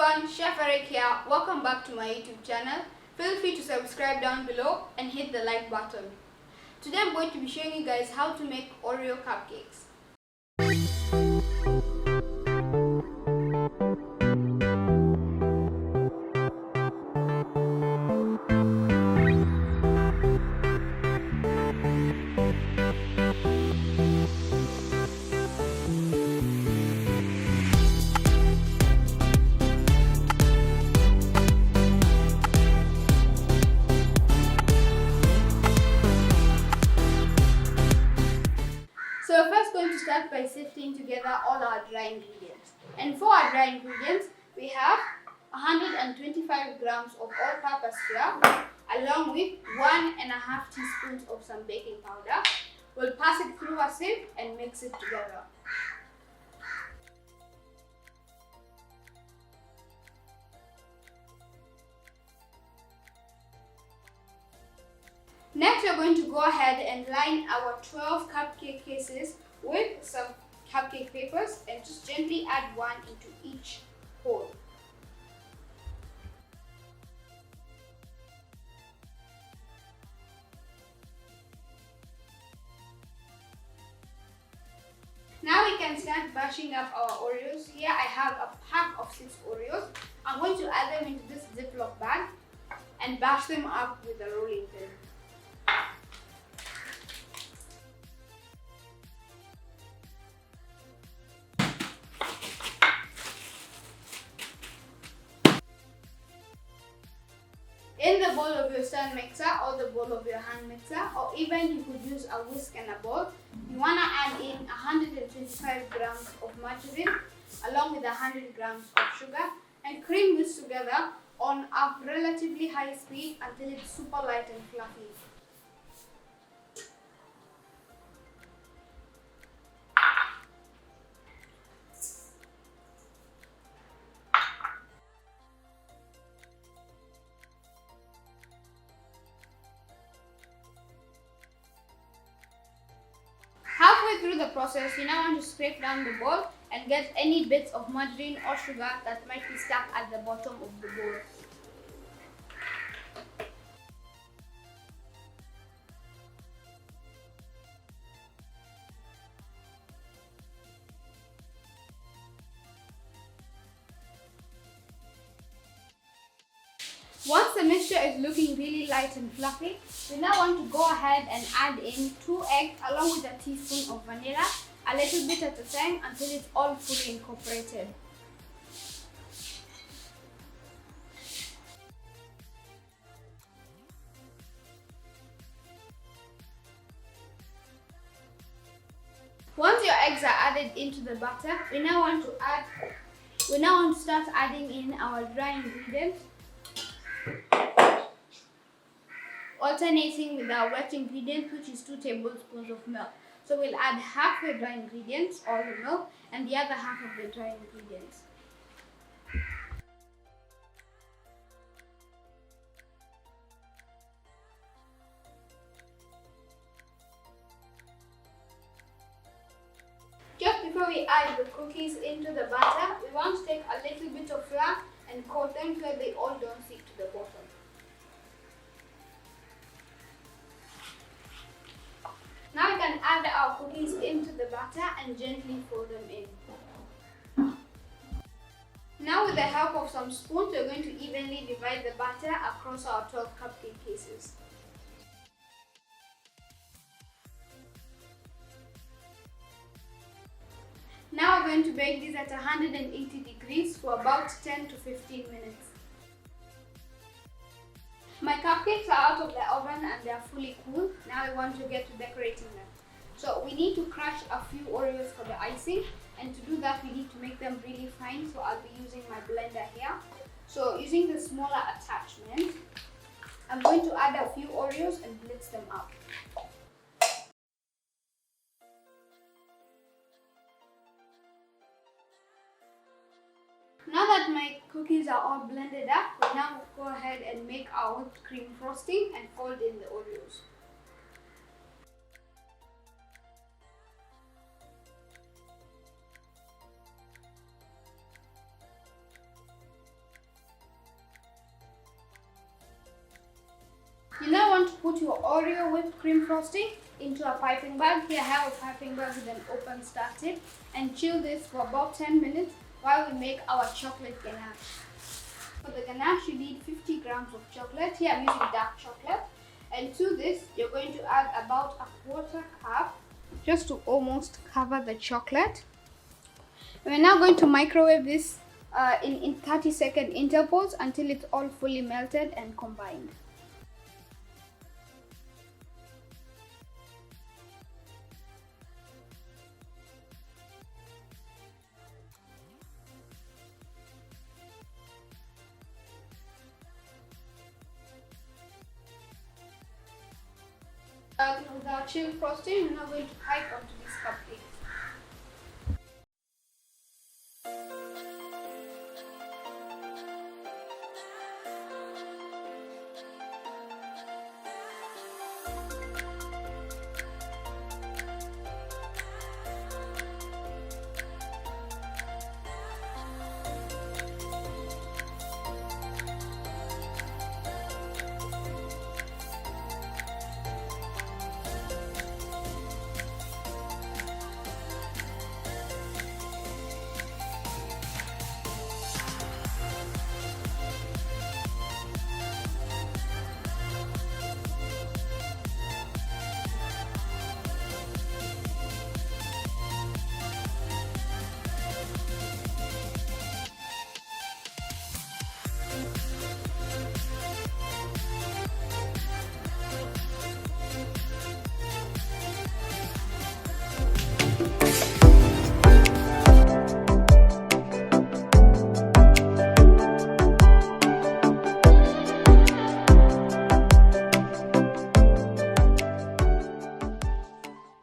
everyone, Chef Eric here. Welcome back to my YouTube channel. Feel free to subscribe down below and hit the like button. Today I'm going to be showing you guys how to make Oreo cupcakes. So we're first going to start by sifting together all our dry ingredients. And for our dry ingredients, we have 125 grams of all-purpose flour along with 1.5 teaspoons of some baking powder. We'll pass it through a sieve and mix it together. Next, we're going to go ahead and line our 12 cupcake cases with some cupcake papers and just gently add one into each hole. Now we can start bashing up our Oreos. Here I have a pack of 6 Oreos. I'm going to add them into this Ziploc bag and bash them up with a rolling pin. In the bowl of your stand mixer or the bowl of your hand mixer, or even you could use a whisk and a bowl, you want to add in 125 grams of margarine along with 100 grams of sugar and cream this together on a relatively high speed until it's super light and fluffy. Halfway through the process, you now want to scrape down the bowl and get any bits of margarine or sugar that might be stuck at the bottom of the bowl. Once the mixture is looking really light and fluffy, we now want to go ahead and add in 2 eggs along with a teaspoon of vanilla, a little bit at a time until it's all fully incorporated. Once your eggs are added into the batter, we now want to start adding in our dry ingredients, alternating with our wet ingredients, which is 2 tablespoons of milk. So we'll add half the dry ingredients, or the milk, and the other half of the dry ingredients. Just before we add the cookies into the batter, we want to take a little bit of flour and coat them so they all don't stick to the bottom. Now we can add our cookies into the batter and gently fold them in. Now with the help of some spoons, we're going to evenly divide the batter across our 12 cupcake cases. Now we're going to bake these at 180 degrees for about 10 to 15 minutes. My cupcakes are out of the oven and they are fully cool. Now I want to get to decorating them. So we need to crush a few Oreos for the icing, and to do that we need to make them really fine. So I'll be using my blender here. So using the smaller attachment, I'm going to add a few Oreos and blitz them up. Now that my cookies are all blended up, we now go ahead and make our whipped cream frosting and fold in the Oreos. put your Oreo whipped cream frosting into a piping bag. Here I have a piping bag with an open start tip, and chill this for about 10 minutes while we make our chocolate ganache. For the ganache, you need 50 grams of chocolate. Here I'm using dark chocolate. And to this, you're going to add about a quarter cup just to almost cover the chocolate. We're now going to microwave this in 30-second intervals until it's all fully melted and combined. With our chilled frosting, we're now going to pipe onto this cupcake.